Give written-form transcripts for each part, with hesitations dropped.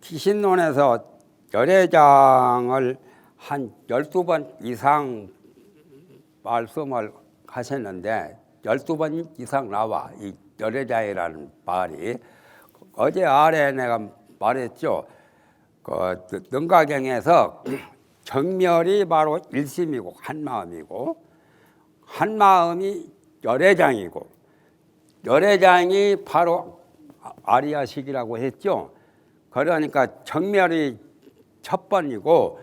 기신론에서 열애장을 한 12번 이상 말씀을 하셨는데 12번 이상 나와 이 열애장이라는 말이. 어제 아래 내가 말했죠. 그 능가경에서 정멸이 바로 일심이고 한마음이고, 한마음이 열애장이고, 열애장이 바로 아리야식이라고 했죠. 그러니까 정멸이 첫 번이고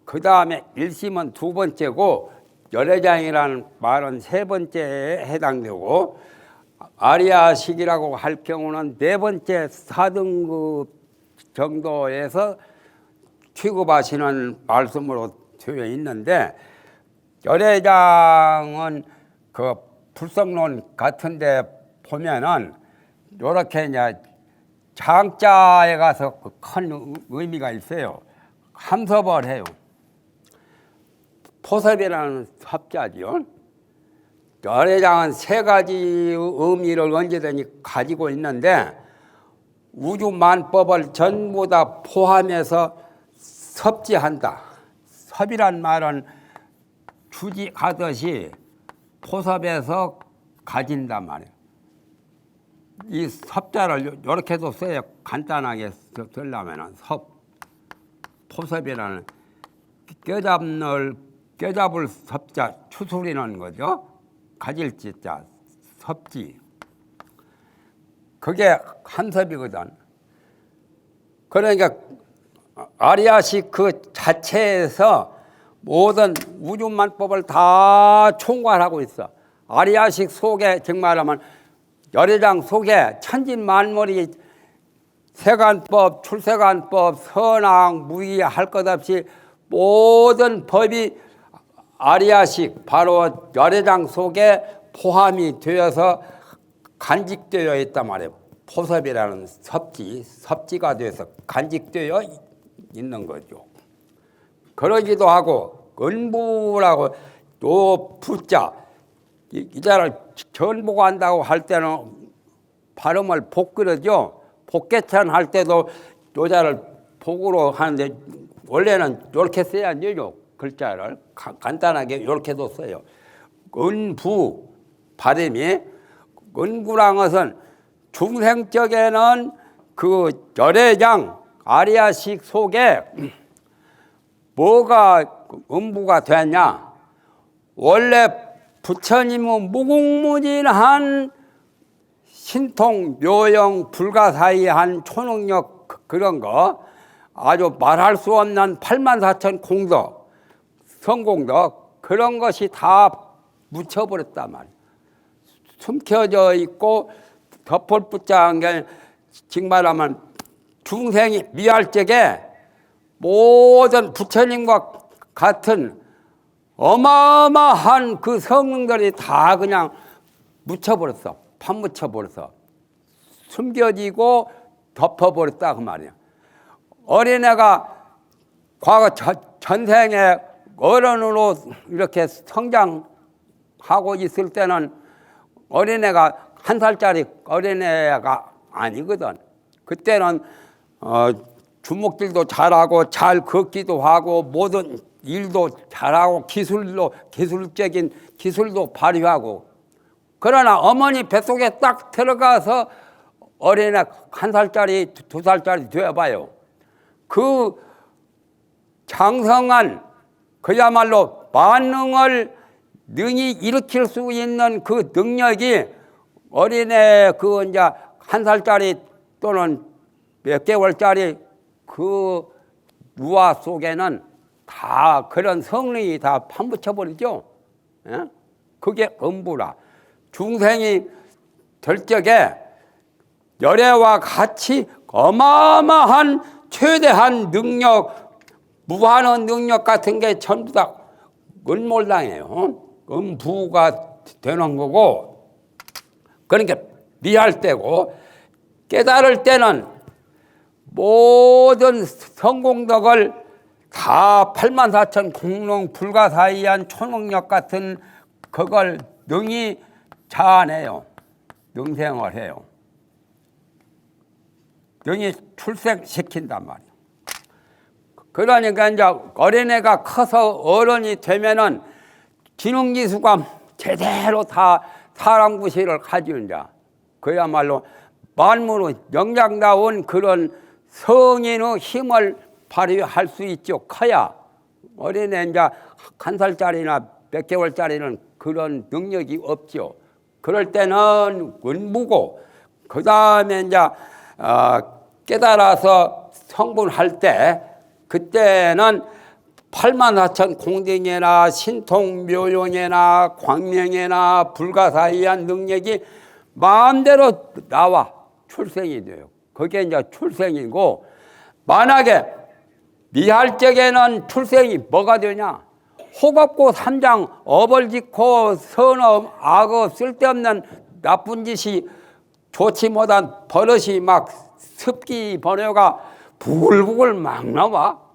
그 다음에 일심은 두 번째고 열애장이라는 말은 세 번째에 해당되고, 아리야식이라고 할 경우는 네 번째 4등급 정도에서 취급하시는 말씀으로 되어 있는데, 열애장은 그 불성론 같은데 보면은 요렇게 이제 장자에 가서 큰 의미가 있어요. 함섭을 해요. 포섭이라는 섭자지요. 열애장은 세 가지 의미를 언제든지 가지고 있는데 우주만법을 전부 다 포함해서 섭지한다. 섭이란 말은 주지하듯이 포섭에서 가진단 말이에요. 이 섭자를 이렇게도 써요. 간단하게 쓰려면 섭, 포섭이라는 껴잡을 섭자, 추스리는 거죠. 가질 지자, 섭지. 그게 한섭이거든. 그러니까 아리야식 그 자체에서 모든 우주만법을 다 총괄하고 있어. 아리야식 속에 정말하면 열애장 속에 천진만물이 세간법, 출세간법, 선악, 무의 할 것 없이 모든 법이 아리야식 바로 열애장 속에 포함이 되어서 간직되어 있단 말이에요. 포섭이라는 섭지가 되어서 간직되어 있는 거죠. 그러기도 하고 은부라고 또 부자 이 자를 전복한다고 할 때는 발음을 복그러죠. 복개천 할 때도 요 자를 복으로 하는데 원래는 이렇게 써야 되죠. 글자를 간단하게 이렇게도 써요. 은부 발음이 은부란 것은 중생적에는 그 열애장 아리야식 속에 뭐가 음부가 되냐? 원래 부처님은 무궁무진한 신통 묘영 불가사의한 초능력 그런 거 아주 말할 수 없는 84,000 공덕 성공덕 그런 것이 다 묻혀버렸단 말이에요. 숨겨져 있고 덮을 붙자한 게 정말하면 중생이 미할 적에 모든 부처님과 같은 어마어마한 그 성능들이 다 그냥 묻혀버렸어. 파묻혀버렸어. 숨겨지고 덮어버렸다 그 말이야. 어린애가 과거 전생에 어른으로 이렇게 성장하고 있을 때는 어린애가 1살짜리 어린애가 아니거든. 그때는 주먹질도 잘하고 잘 걷기도 하고 모든 일도 잘하고 기술적인 기술도 발휘하고, 그러나 어머니 뱃속에 딱 들어가서 어린애 1살짜리 2살짜리 되어봐요. 그 장성한 그야말로 만능을 능히 일으킬 수 있는 그 능력이 어린애 그 이제 1살짜리 또는 몇 개월짜리 그 누아 속에는 다 그런 성능이 다 파묻혀버리죠. 예? 그게 음부라. 중생이 될 적에 열애와 같이 어마어마한 최대한 능력, 무한한 능력 같은 게 전부 다 은몰당해요. 음부가 되는 거고, 그러니까 미할 때고, 깨달을 때는 모든 성공덕을 다 84,000 공능 불가사의한 초능력 같은 그걸 능히 자아내요. 능생을 해요. 능히 출생시킨단 말이에요. 그러니까 이제 어린애가 커서 어른이 되면은 지능지수가 제대로 다 사람 구실을 가지고 이제 그야말로 만물의 영장다운 그런 성인의 힘을 발휘할 수 있죠. 커야 어린애 이제 1살짜리나 몇 개월짜리는 그런 능력이 없죠. 그럴 때는 은무고 그 다음에 이제 깨달아서 성불할 때 그때는 84,000 공등이나 신통묘용이나 광명이나 불가사의한 능력이 마음대로 나와 출생이 돼요. 그게 이제 출생이고, 만약에 미할 적에는 출생이 뭐가 되냐? 호겁고 삼장, 어벌짓고 선업, 악업, 쓸데없는 나쁜 짓이 좋지 못한 버릇이 막 습기 번뇌가 부글부글 막 나와.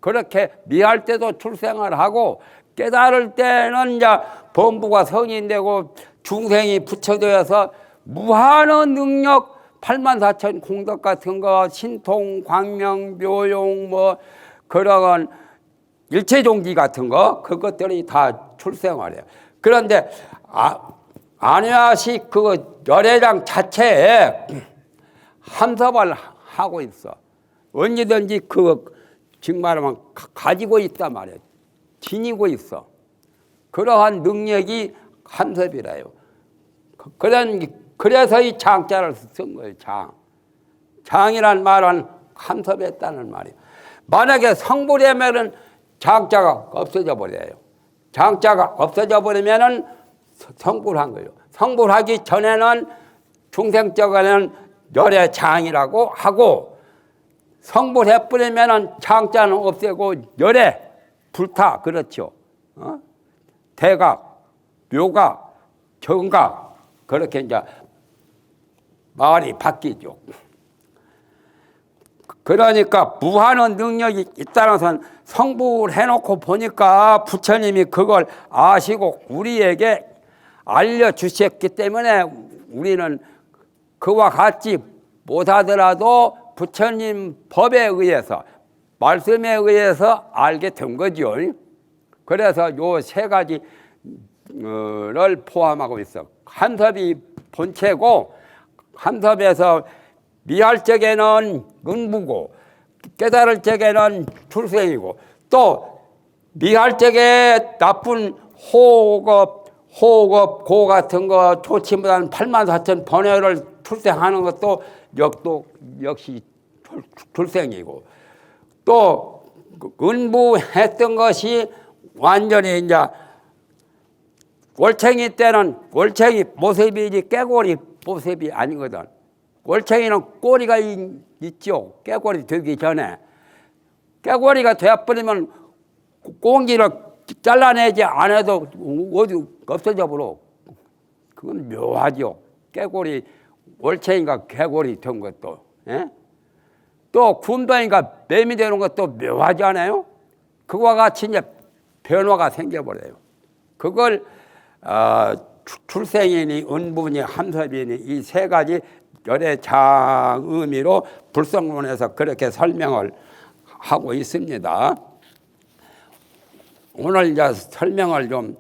그렇게 미할 때도 출생을 하고 깨달을 때는 이제 범부가 성인 되고 중생이 부처되어서 무한의 능력 84,000 공덕 같은 거 신통, 광명, 묘용 뭐 그런 일체종기 같은 거 그것들이 다 출생을 해요. 그런데 안야식 그 열애장 자체에 함섭을 하고 있어. 언제든지 지금 말하면 가지고 있단 말이에요. 지니고 있어. 그러한 능력이 함섭이래요. 그래서 이 장자를 쓴 거예요. 장이란 말은 함섭했다는 말이에요. 만약에 성불하면은 장자가 없어져 버려요. 장자가 없어져 버리면은 성불한 거예요. 성불하기 전에는 중생적에는 열의 장이라고 하고, 성불해버리면은 장자는 없애고 열에 불타. 그렇죠. 대각, 묘각, 정각 그렇게 이제 말이 바뀌죠. 그러니까 무한한 능력이 있다는 것은 성불해놓고 보니까 부처님이 그걸 아시고 우리에게 알려주셨기 때문에 우리는 그와 같이 못하더라도 부처님 법에 의해서 말씀에 의해서 알게 된 거죠. 그래서 요 세 가지를 포함하고 있어. 함섭이 본체고, 함섭에서 미할 적에는 은무고 깨달을 적에는 출생이고, 또 미할 적에 나쁜 호흡, 고 같은 거 좋지 못한 84,000 번뇌를 출생하는 것도 역시 출생이고, 또 은부했던 것이 완전히 이제 월챙이 때는 월챙이 모습이지 깨고리 모습이 아니거든. 월챙이는 꼬리가 있죠. 깨고리 되기 전에. 깨고리가 되어버리면 꽁지를 잘라내지 않아도 어디 없어져 버려. 그건 묘하죠. 깨고리, 월챙이가 개고리 된 것도. 예? 또 굼덩이가 뱀이 되는 것도 묘하지 않아요? 그와 같이 이제 변화가 생겨버려요. 그걸 출생이니 은분이 함섭이니 이 세 가지 열의 장 의미로 불성론에서 그렇게 설명을 하고 있습니다. 오늘 이제 설명을 좀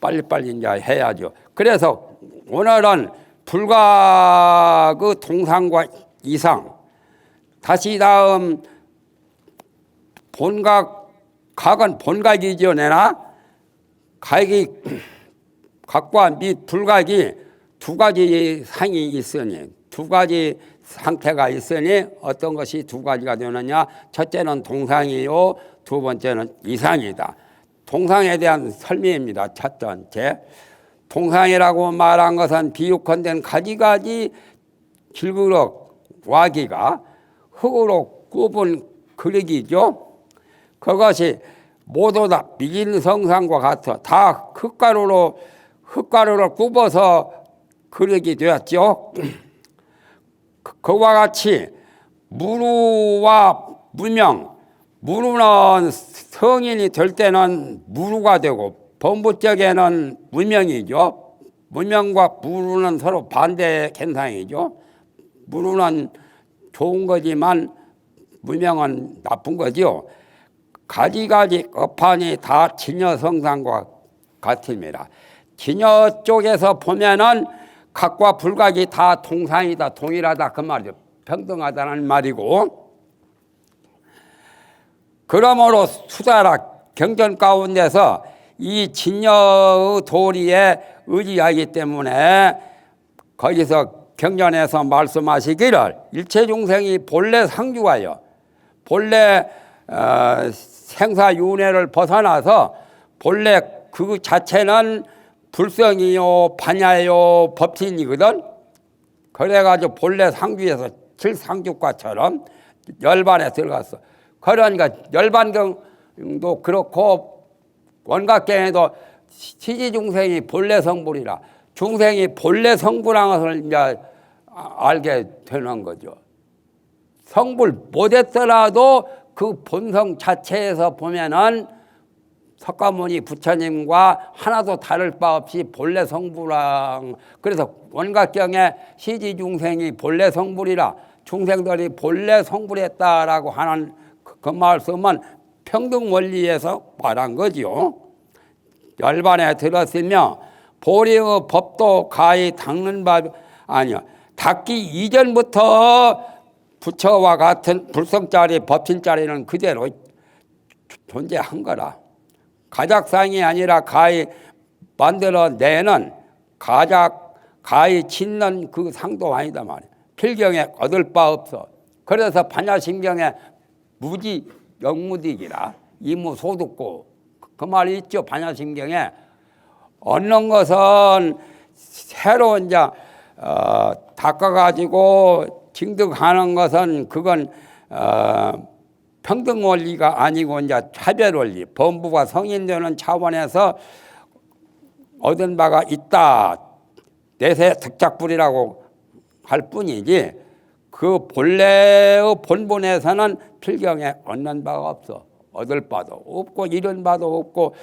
빨리빨리 이제 해야죠. 그래서 오늘은 불과 그 동상과 이상, 다시 다음 본각, 각은 본각이죠. 내나 각과 및 불각이 두 가지 상이 있으니, 두 가지 상태가 있으니 어떤 것이 두 가지가 되느냐. 첫째는 동상이요, 두 번째는 이상이다. 동상에 대한 설명입니다. 첫 번째, 동상이라고 말한 것은 비육컨대 가지가지 질그럭 와기가 흙으로 굽은 그릇이죠. 그것이 모두 다 미진성상과 같아 다 흙가루를 굽어서 그릇이 되었죠. 그와 같이 무루와 무명, 무루는 성인이 될 때는 무루가 되고 범부적에는 무명이죠. 무명과 무루는 서로 반대 현상이죠. 무루는 좋은 거지만 무명은 나쁜 거지요. 가지가지 업판이 다 진여성상과 같습니다. 진여 쪽에서 보면은 각과 불각이 다 동상이다, 동일하다 그 말이죠. 평등하다는 말이고, 그러므로 수다락 경전 가운데서 이 진여의 도리에 의지하기 때문에 거기서 경전에서 말씀하시기를 일체 중생이 본래 상주하여 본래 생사윤회를 벗어나서 본래 그 자체는 불성이요 반야요 법신이거든. 그래가지고 본래 상주에서 칠상주과처럼 열반에 들어갔어. 그러니까 열반경도 그렇고 원각경에도 시지중생이 본래 성불이라 중생이 본래 성불한 것을 이제 알게 되는 거죠. 성불 못했더라도 그 본성 자체에서 보면은 석가모니 부처님과 하나도 다를 바 없이 본래 성불한, 그래서 원각경에 시지중생이 본래 성불이라 중생들이 본래 성불했다라고 하는 그 말씀은 평등 원리에서 말한 거지요. 열반에 들었으며 보리의 법도 가히 닦는 바 아니요. 닦기 이전부터 부처와 같은 불성짜리 법신짜리는 그대로 존재한 거라. 가작상이 아니라 가히 만들어내는 가히 짓는 그 상도 아니다 말이야. 필경에 얻을 바 없어. 그래서 반야심경에 무지 영무득이라 이무소득고 그 말이 있죠. 반야심경에 얻는 것은 새로 이제 닦아가지고 징득하는 것은 그건 평등 원리가 아니고 이제 차별 원리, 범부가 성인되는 차원에서 얻은 바가 있다. 내세 득작불이라고 할 뿐이지 그 본래의 본분에서는 필경에 얻는 바가 없어. 얻을 바도 없고 잃은 바도 없고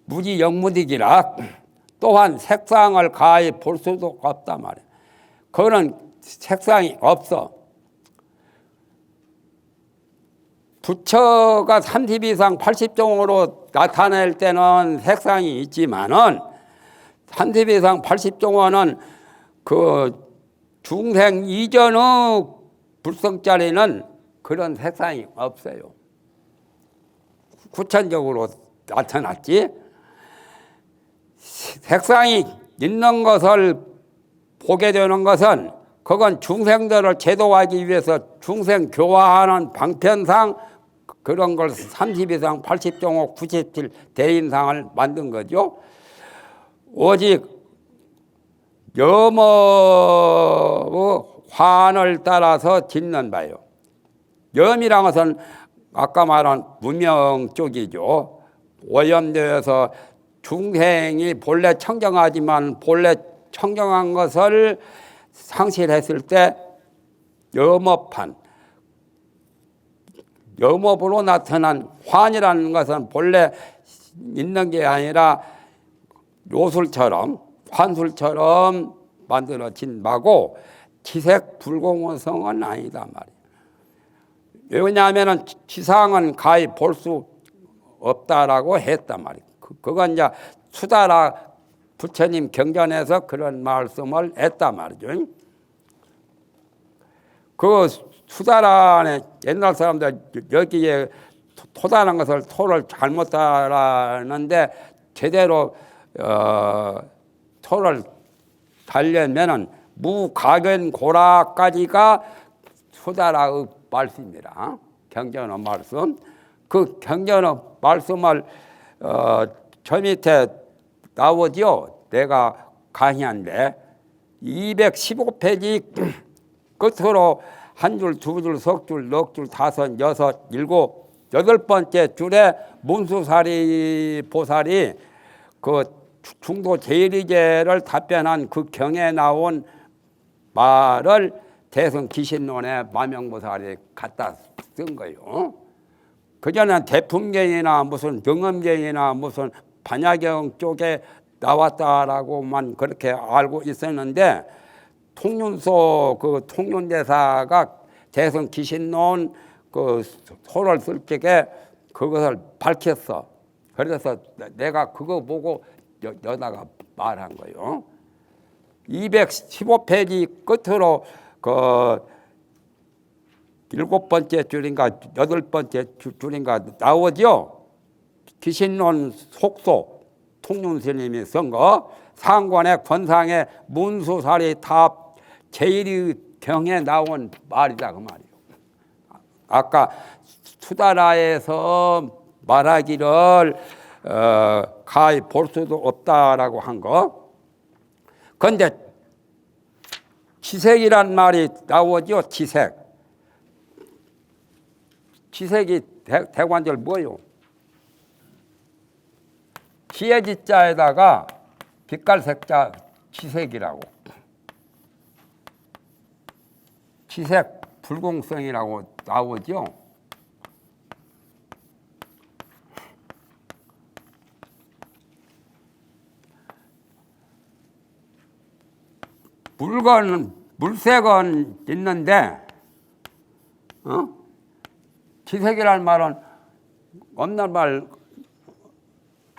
무지 영무득이라 또한 색상을 가히 볼 수도 없단 말이야. 그거는 색상이 없어. 부처가 30 이상 80종으로 나타낼 때는 색상이 있지만은 30 이상 80종은 그 중생 이전의 불성자리는 그런 색상이 없어요. 구천적으로 나타났지. 색상이 있는 것을 보게 되는 것은 그건 중생들을 제도하기 위해서 중생 교화하는 방편상 그런 걸 30 이상 80종호 97 대인상을 만든 거죠. 오직 염의 환을 따라서 짓는 바요. 염이란 것은 아까 말한 무명 쪽이죠. 오염되어서 중생이 본래 청정하지만 본래 청정한 것을 상실했을 때 염업한, 염업으로 나타난 환이라는 것은 본래 있는 게 아니라 요술처럼 환술처럼 만들어진 바고 지색 불공성은 아니다 말이에요. 왜냐하면 지상은 가히 볼 수 없다라고 했단 말이에요. 그건 이제 수다라 부처님 경전에서 그런 말씀을 했단 말이죠. 그 수다라는 옛날 사람들 여기에 토다는 것을 토를 잘못 따라하는데 제대로 토를 달려면은 무가견 고라까지가 수다라의 말씀입니다. 경전의 말씀. 그 경전의 말씀을 저 밑에 나오죠. 내가 강의한데 215페이지 끝으로 한 줄, 두 줄, 석 줄, 넉 줄, 다섯, 여섯, 일곱, 여덟 번째 줄에 문수사리 보살이 그 중도 제일이제를 답변한 그 경에 나온 말을 대승기신론에 마명보살이 갖다 쓴 거예요. 그전엔 대품경이나 무슨 경엄경이나 무슨 반야경 쪽에 나왔다라고만 그렇게 알고 있었는데 통륜소 그 통륜대사가 대성 귀신 놓은 그 소를 쓸 적에 그것을 밝혔어. 그래서 내가 그거 보고 여다가 말한 거요. 215페이지 끝으로 그 7번째 줄인가 8번째 줄인가 나오죠. 귀신론 속소 통륜스님이 쓴 거, 상관의 권상의 문수살이 답 제1위 경에 나온 말이다 그 말이에요. 아까 수다라에서 말하기를 가히 볼 수도 없다라고 한 거. 그런데 지색이란 말이 나오죠. 지색. 지색이 대관절 뭐요? 지혜지자에다가 빛깔색자 지색이라고. 지색 불공성이라고 나오죠. 물색은 있는데, 지색이라는 말은 없는 말,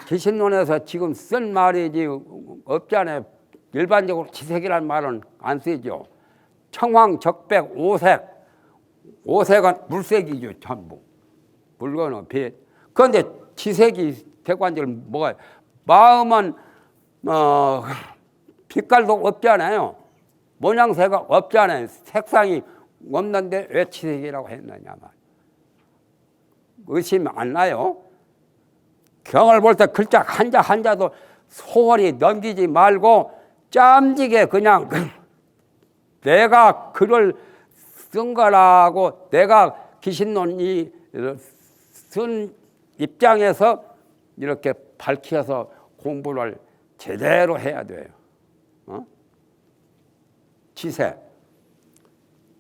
귀신론에서 지금 쓴 말이지 없잖아요. 일반적으로 지색이라는 말은 안 쓰죠. 청황, 적백, 오색. 오색은 물색이죠, 전부. 물건은 빛. 그런데 지색이 대관절 뭐가, 마음은, 빛깔도 없잖아요. 모양새가 없잖아요. 색상이 없는데 왜 지색이라고 했느냐 말. 의심 안 나요? 경을 볼 때 글자 한자도 소홀히 넘기지 말고 짬지게 그냥 내가 글을 쓴 거라고, 내가 귀신론이 쓴 입장에서 이렇게 밝혀서 공부를 제대로 해야 돼요. 지색.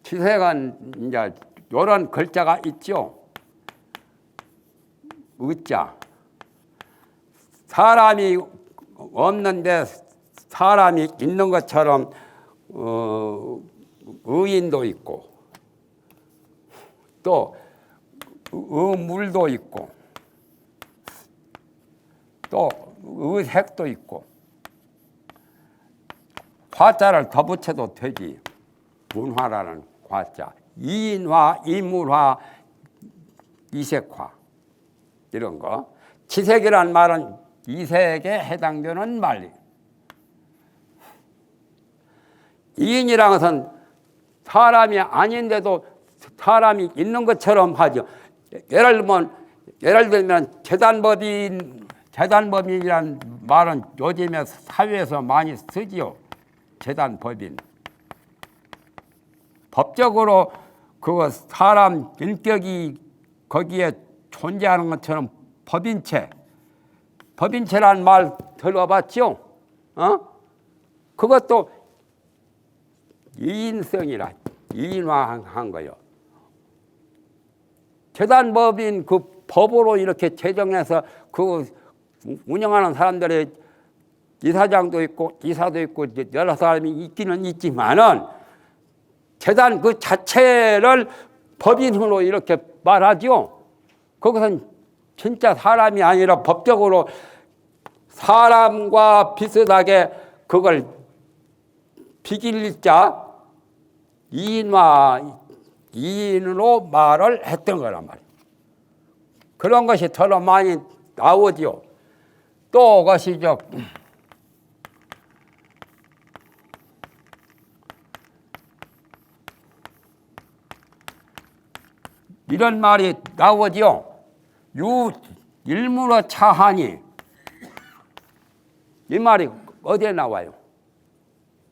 지색은 이제 이런 글자가 있죠. 의자. 사람이 없는데 사람이 있는 것처럼 의인도 있고, 또 의물도 있고, 또 의색도 있고, 화자를 더 붙여도 되지. 문화라는 화자. 이인화, 이물화, 이색화 이런 거. 지색이란 말은 이색에 해당되는 말이에요. 이인이라는 것은 사람이 아닌데도 사람이 있는 것처럼 하죠. 예를 들면 재단법인이라는 말은 요즘에 사회에서 많이 쓰지요. 재단법인. 법적으로 그 사람 인격이 거기에 존재하는 것처럼 법인체라는 말 들어봤죠? 그것도 이인성이라, 이인화한 거요. 재단법인 그 법으로 이렇게 제정해서 그 운영하는 사람들의 이사장도 있고 이사도 있고 여러 사람이 있기는 있지만은 재단 그 자체를 법인으로 이렇게 말하죠. 그것은 진짜 사람이 아니라 법적으로 사람과 비슷하게 그걸 비길자 이인으로 말을 했던 거란 말이에요. 그런 것이 더러 많이 나오지요. 또 것이죠. 이런 말이 나오지요. 일물어 차하니. 이 말이 어디에 나와요?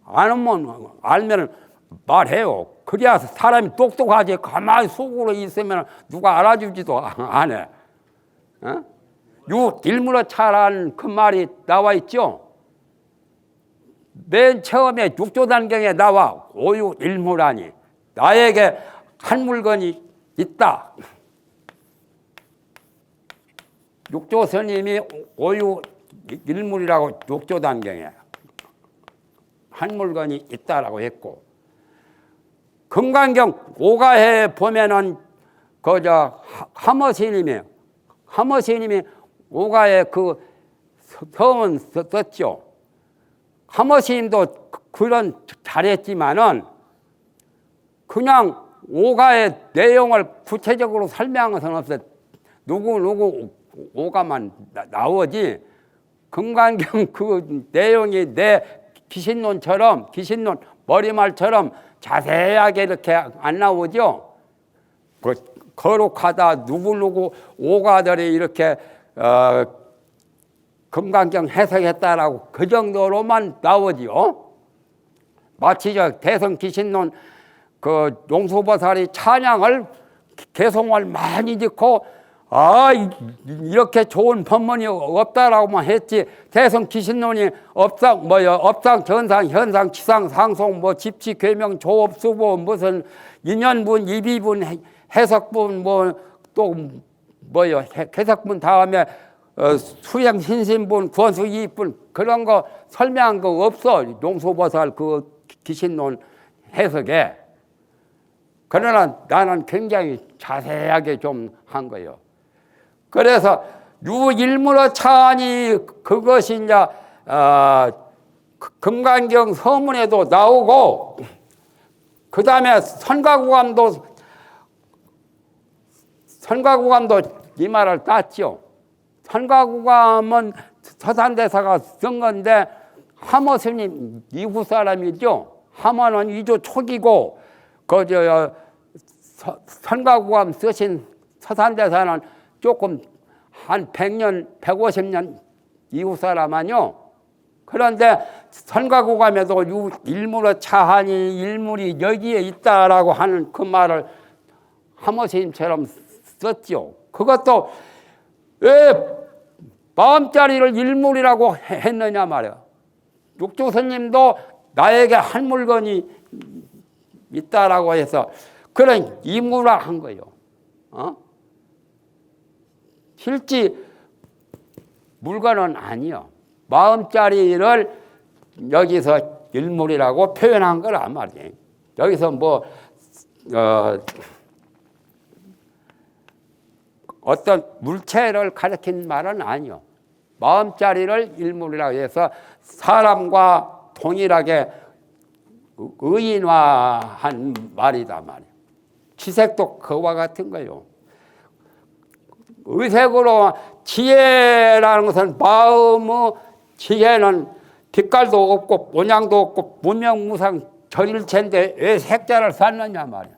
알면 말해요. 그래야 사람이 똑똑하지. 가만히 속으로 있으면 누가 알아주지도 안 해. 일물어 차라는 그 말이 나와 있죠. 맨 처음에 육조단경에 나와. 오유 일무라니. 나에게 한 물건이 있다. 육조 스님이 오유 일물이라고 육조단경에 한 물건이 있다라고 했고, 금강경 오가해에 보면은 그저 하머스님이 오가해 그 성은 썼죠. 하머스님도 그런 잘했지만은 그냥 오가의 내용을 구체적으로 설명한 것은 없어요. 누구 오가만 나오지 금강경 그 내용이 내 귀신론 머리말처럼 자세하게 이렇게 안 나오죠. 그 거룩하다 누구 오가들이 이렇게 금강경 해석했다라고 그 정도로만 나오지요. 마치 저 대성 귀신론 그 용수보살이 찬양을 개송을 많이 듣고 이렇게 좋은 법문이 없다라고만 했지 대성 귀신론이 업상 전상 현상 치상 상송 뭐 집치 괴명 조업 수보 무슨 인연분 이비분 해석분 또 해석분 다음에 수행 신신분 권수 이익분 그런 거 설명한 거 없어 용수보살 그 귀신론 해석에. 그러나 나는 굉장히 자세하게 좀 한 거예요. 그래서 유일무로 차안이 그것이 이제 금강경 서문에도 나오고 그 다음에 선가구감도 이 말을 땄죠. 선가구감은 서산대사가 쓴 건데 하머스님 이후 사람이죠. 하머는 이조 초기고 선가구감 쓰신 서산대사는 조금 한 100년, 150년 이후 사람 아니요. 그런데 선가구감에도 일물의 차한이 일물이 여기에 있다라고 하는 그 말을 하머스님처럼 썼죠. 그것도 왜 마음자리를 일물이라고 했느냐 말이야. 육조스님도 나에게 한 물건이 있다라고 해서 그런 임무라 한 거예요. 실제 물건은 아니요. 마음자리를 여기서 일물이라고 표현한 거란 말이에요. 여기서 어떤 물체를 가리킨 말은 아니요. 마음자리를 일물이라고 해서 사람과 동일하게 의인화한 말이다 말이에요. 지색도 그와 같은 거예요. 의색으로 지혜라는 것은 마음의 지혜는 빛깔도 없고 모양도 없고 무명무상 절일체인데 왜 색자를 썼느냐 말이에요.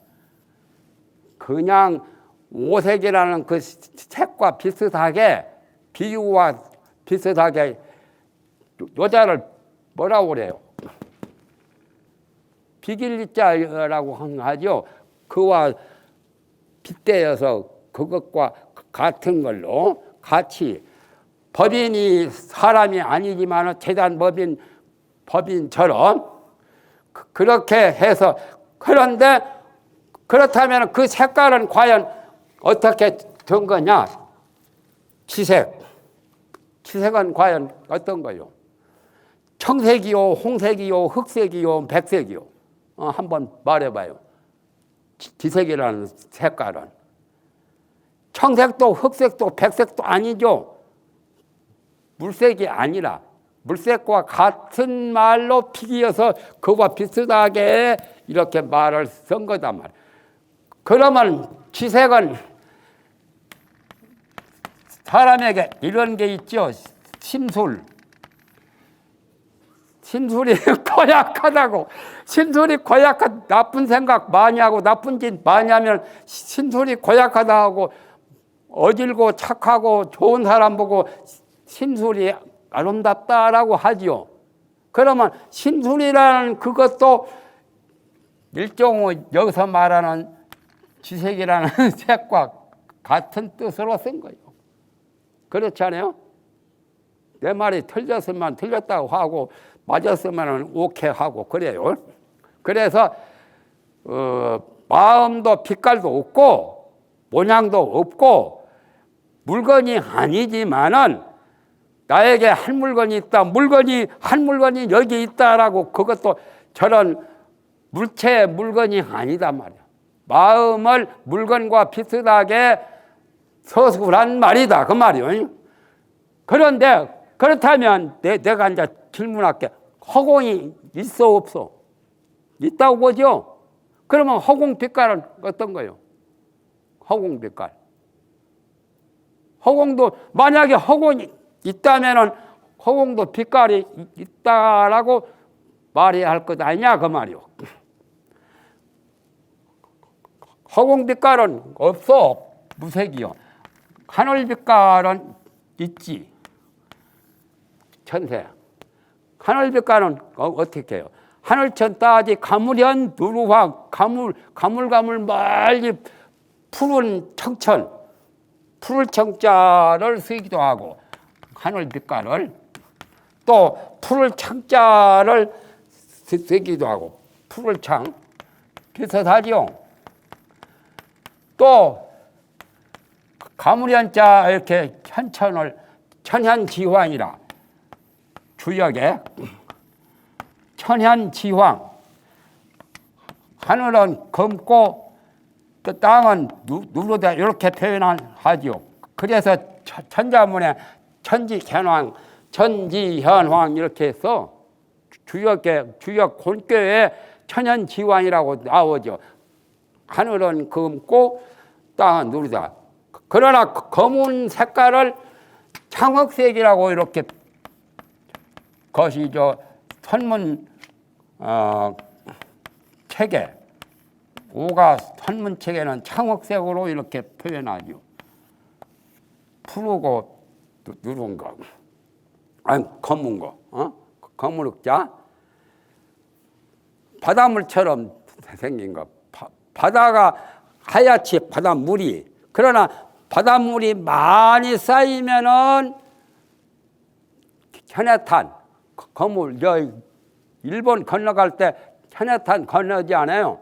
그냥 오색이라는 그 색과 비슷하게 비유와 비슷하게 여자를 뭐라고 그래요? 비길리자라고 하죠. 그와 빗대어서 그것과 같은 걸로 같이 법인이 사람이 아니지만 재단 법인처럼 그렇게 해서 그런데 그렇다면 그 색깔은 과연 어떻게 된 거냐? 치색은 과연 어떤 거요? 청색이요, 홍색이요, 흑색이요, 백색이요. 한번 말해봐요. 지색이라는 색깔은 청색도 흑색도 백색도 아니죠. 물색이 아니라 물색과 같은 말로 피기어서 그와 비슷하게 이렇게 말을 쓴 거단 말이에요. 그러면 지색은 사람에게 이런 게 있죠. 심술이 고약하다고. 심술이 고약한 나쁜 생각 많이 하고 나쁜 짓 많이 하면 심술이 고약하다고 어질고 착하고 좋은 사람 보고 심술이 아름답다라고 하지요. 그러면 심술이라는 그것도 일종의 여기서 말하는 지색이라는 색과 같은 뜻으로 쓴 거예요. 그렇지 않아요? 내 말이 틀렸으면 틀렸다고 하고 맞았으면 오케이 하고 그래요. 그래서 마음도 빛깔도 없고 모양도 없고 물건이 아니지만은 나에게 한 물건이 있다. 한 물건이 여기 있다라고 그것도 저런 물체의 물건이 아니다 말이야. 마음을 물건과 비슷하게 서술한 말이다 그 말이요. 그런데 그렇다면 내가 이제 질문할게. 허공이 있어 없어? 있다고 보죠. 그러면 허공 빛깔은 어떤 거예요? 허공 빛깔. 허공도 만약에 허공이 있다면은 허공도 빛깔이 있다라고 말해야 할 것 아니냐 그 말이요. 허공 빛깔은 없어. 무색이요. 하늘 빛깔은 있지. 천세. 하늘 빛깔은 어떻게 해요? 하늘천 따지 가물현 누루화 가물가물 멀리 푸른 청천 푸를 청자를 쓰기도 하고 하늘 빛깔을 또 푸를 창자를 쓰기도 하고 푸를 창 비슷하죠. 또 가물현자 이렇게 현천을 천현지황이라 주역에 천현지황 하늘은 검고 또 땅은 누르다 이렇게 표현하지요. 그래서 천자문에 천지현황 천지현황 이렇게 해서 주역 본교에 천현지황이라고 나오죠. 하늘은 검고 땅은 누르다. 그러나 검은 색깔을 창흑색이라고 이렇게 것이 선문 책에 오가 선문 책에는 창흑색으로 이렇게 표현하죠. 푸르고 누른 거, 아니 검은 거, 검은 흑자, 바닷물처럼 생긴 거. 바다가 하얗지 바닷물이. 그러나 바닷물이 많이 쌓이면은 현해탄, 거물, 일본 건너갈 때 현해탄 건너지 않아요.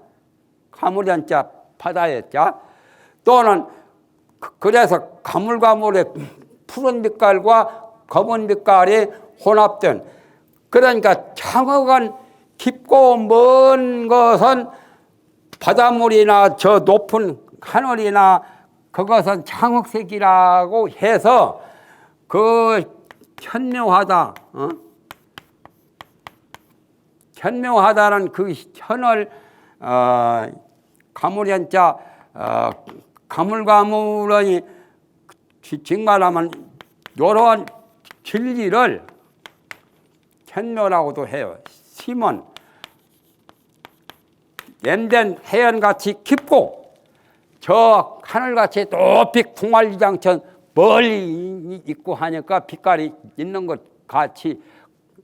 가물현자 바다의 자. 또는 그래서 가물가물의 푸른 빛깔과 검은 빛깔이 혼합된. 그러니까 창흑은 깊고 먼 것은 바닷물이나 저 높은 하늘이나 그것은 창흑색이라고 해서 그 현묘하다, 현묘하다는 그 현을 가물현자 가물가물하니 정말하면 이러한 진리를 현묘라고도 해요. 심은 연된 해연같이 깊고 저 하늘같이 높이 궁활리장천 멀리 있고 하니까 빛깔이 있는 것 같이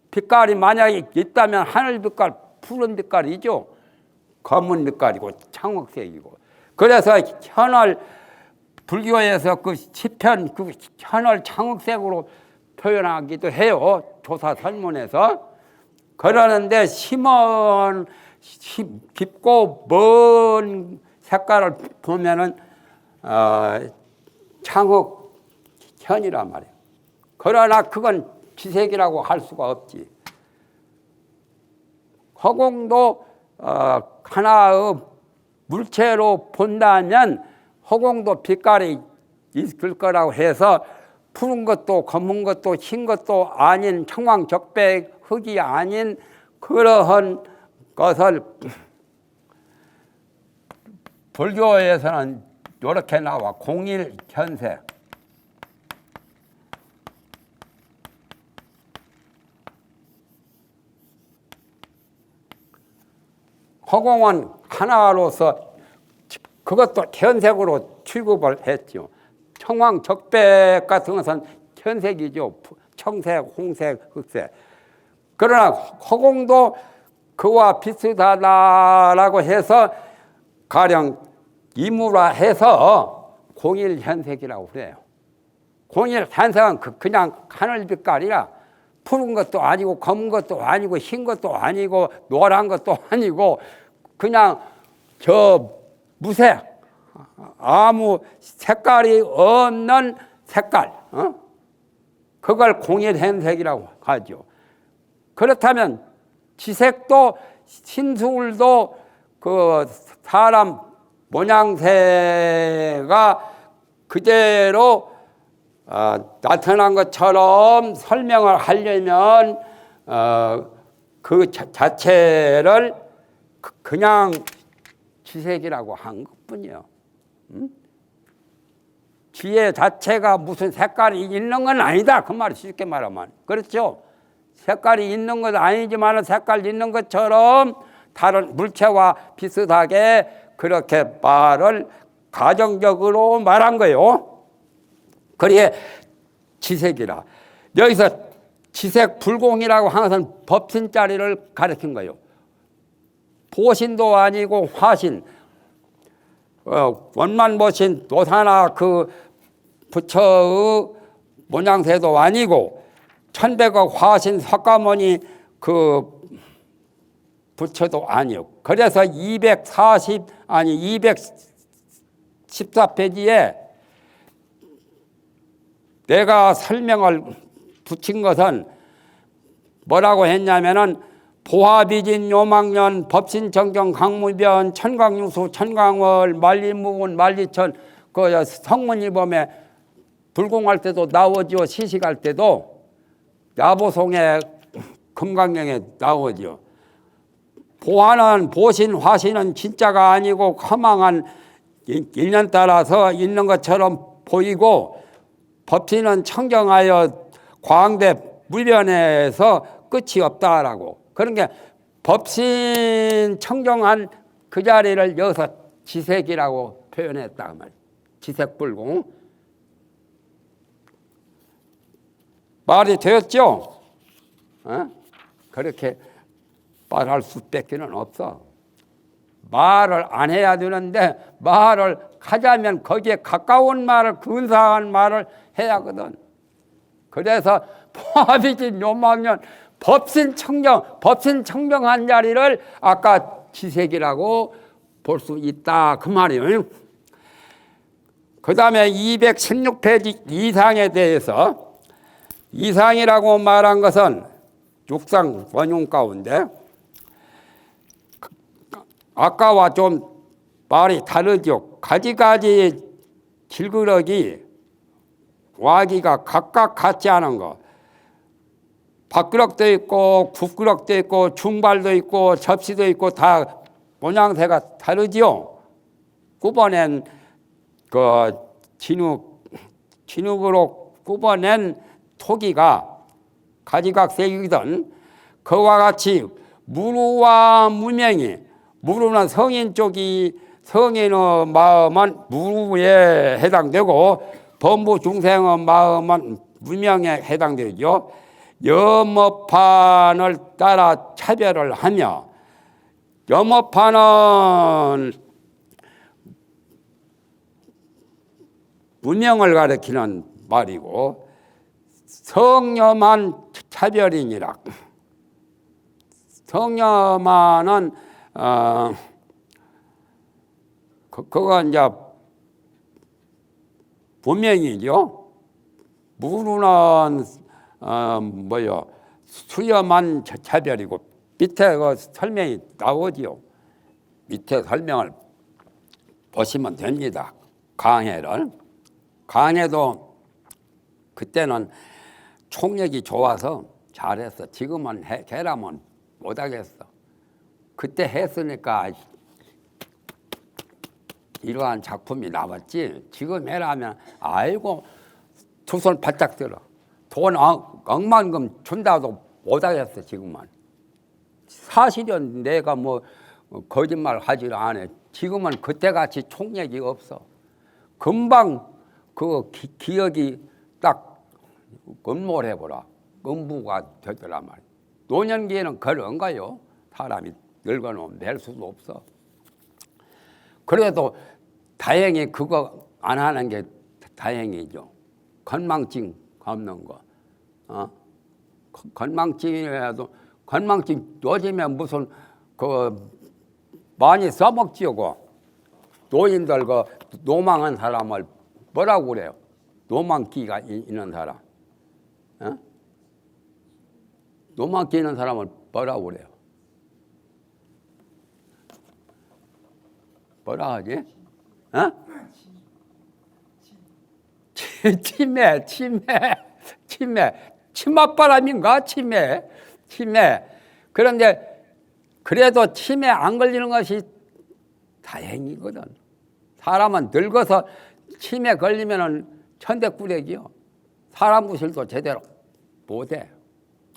빛깔이 만약에 있다면 하늘 빛깔 푸른 빛깔이죠. 검은 빛깔이고 창흑색이고. 그래서 현을 불교에서 그 시편 그 현을 창흑색으로 표현하기도 해요. 조사 설문에서. 그러는데 심은 깊고 먼 색깔을 보면은 창흑현이란 말이에요. 그러나 그건 지색이라고 할 수가 없지. 허공도 하나의 물체로 본다면 허공도 빛깔이 있을 거라고 해서 푸른 것도 검은 것도 흰 것도 아닌 청황적백 흙이 아닌 그러한 것을 불교에서는 이렇게 나와. 공일현세. 허공은 하나로서 그것도 현색으로 취급을 했죠. 청황적백 같은 것은 현색이죠. 청색, 홍색, 흑색. 그러나 허공도 그와 비슷하다라고 해서 가령 이물화해서 공일현색이라고 그래요. 공일현색은 그냥 하늘 빛깔이라 푸른 것도 아니고 검은 것도 아니고 흰 것도 아니고 노란 것도 아니고 그냥 저 무색 아무 색깔이 없는 색깔, 그걸 공일현색이라고 하죠. 그렇다면 지색도 신술도 그 사람 모양새가 그대로 나타난 것처럼 설명을 하려면 그 자체를 그냥 지색이라고 한 것뿐이요. 지혜 자체가 무슨 색깔이 있는 건 아니다. 그 말이 쉽게 말하면. 그렇죠? 색깔이 있는 건 아니지만 색깔 있는 것처럼 다른 물체와 비슷하게 그렇게 말을 가정적으로 말한 거예요. 그래 지색이라. 여기서 지색 불공이라고 하는 것은 법신자리를 가리킨 거예요. 보신도 아니고 화신, 원만보신 노사나 그 부처의 모양새도 아니고 천백억 화신 석가모니 그 부처도 아니요. 그래서 214페이지에 내가 설명을 붙인 것은 뭐라고 했냐면은 보화비진 요망년 법신정경 강무변 천광유수 천광월 만리무군 만리천 그 성문이 보면 불공할 때도 나오지요. 시식할 때도 야보송의 금강경에 나오지요. 보화는 보신 화신은 진짜가 아니고 허망한 인연 따라서 있는 것처럼 보이고 법신은 청정하여 광대 무변에서 끝이 없다라고. 그러니까 법신 청정한 그 자리를 여기서 지색이라고 표현했다. 지색불공. 말이 되었죠? 그렇게 말할 수밖에는 없어. 말을 안 해야 되는데 말을 하자면 거기에 가까운 말을 근사한 말을 해야 하거든. 그래서 포함이진 요망년 법신 청정한 자리를 아까 지색이라고 볼 수 있다 그 말이에요. 그 다음에 216페이지 이상에 대해서 이상이라고 말한 것은 육상 원흉 가운데 아까와 좀 말이 다르죠. 가지가지 질그러기 와기가 각각 같지 않은 거. 밥그릇도 있고 국그릇도 있고 중발도 있고 접시도 있고 다 모양새가 다르지요. 굽어낸 그 진흙으로 굽어낸 토기가 가지각색이거든. 그와 같이 무루와 무명이, 무루는 성인 쪽이 성인의 마음은 무루에 해당되고 범부 중생의 마음은 무명에 해당되죠. 염업판을 따라 차별을 하며, 염업판은 무명을 가리키는 말이고 성염한 차별이니라. 성염한은 그거 이제 무명이죠. 무루는 수염한 차별이고 밑에 그 설명이 나오지요. 밑에 설명을 보시면 됩니다. 강해를. 강해도 그때는 총력이 좋아서 잘했어. 지금은 해라면 못하겠어. 그때 했으니까 이러한 작품이 나왔지. 지금 해라면 아이고 두 손 바짝 들어. 돈 억만금 준다도 못하겠어. 지금은. 사실은 내가 뭐 거짓말 하지를 않아. 지금은 그때같이 총력이 없어. 금방 그 기억이 딱 음몰해보라. 음부가 되더란 말이야. 노년기에는 그런가요? 사람이 늙어놓으면 낼 수도 없어. 그래도 다행히 그거 안 하는 게 다행이죠. 건망증 없는 거. 건망증이라도 건망증 요즘에 무슨 그 많이 써먹지요. 노인들 그 노망한 사람을 뭐라고 그래요? 노망기가 있는 사람. 노망기 있는 사람을 뭐라고 그래요? 뭐라 하지? 어? 치매. 치맛바람인가? 치매. 그런데 그래도 치매 안 걸리는 것이 다행이거든. 사람은 늙어서 치매 걸리면은 천대꾸레기요. 사람 구실도 제대로 못해.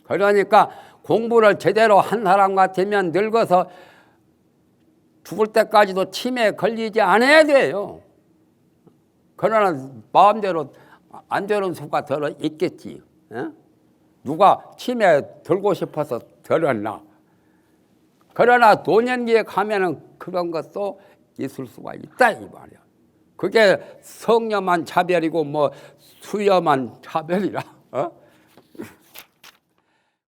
그러니까 공부를 제대로 한 사람 같으면 늙어서 죽을 때까지도 치매에 걸리지 않아야 돼요. 그러나 마음대로 안 되는 수가 들어 있겠지. 누가 치매 들고 싶어서 들었나? 그러나 노년기에 가면은 그런 것도 있을 수가 있다 이 말이야. 그게 성녀만 차별이고 뭐 수여만 차별이라.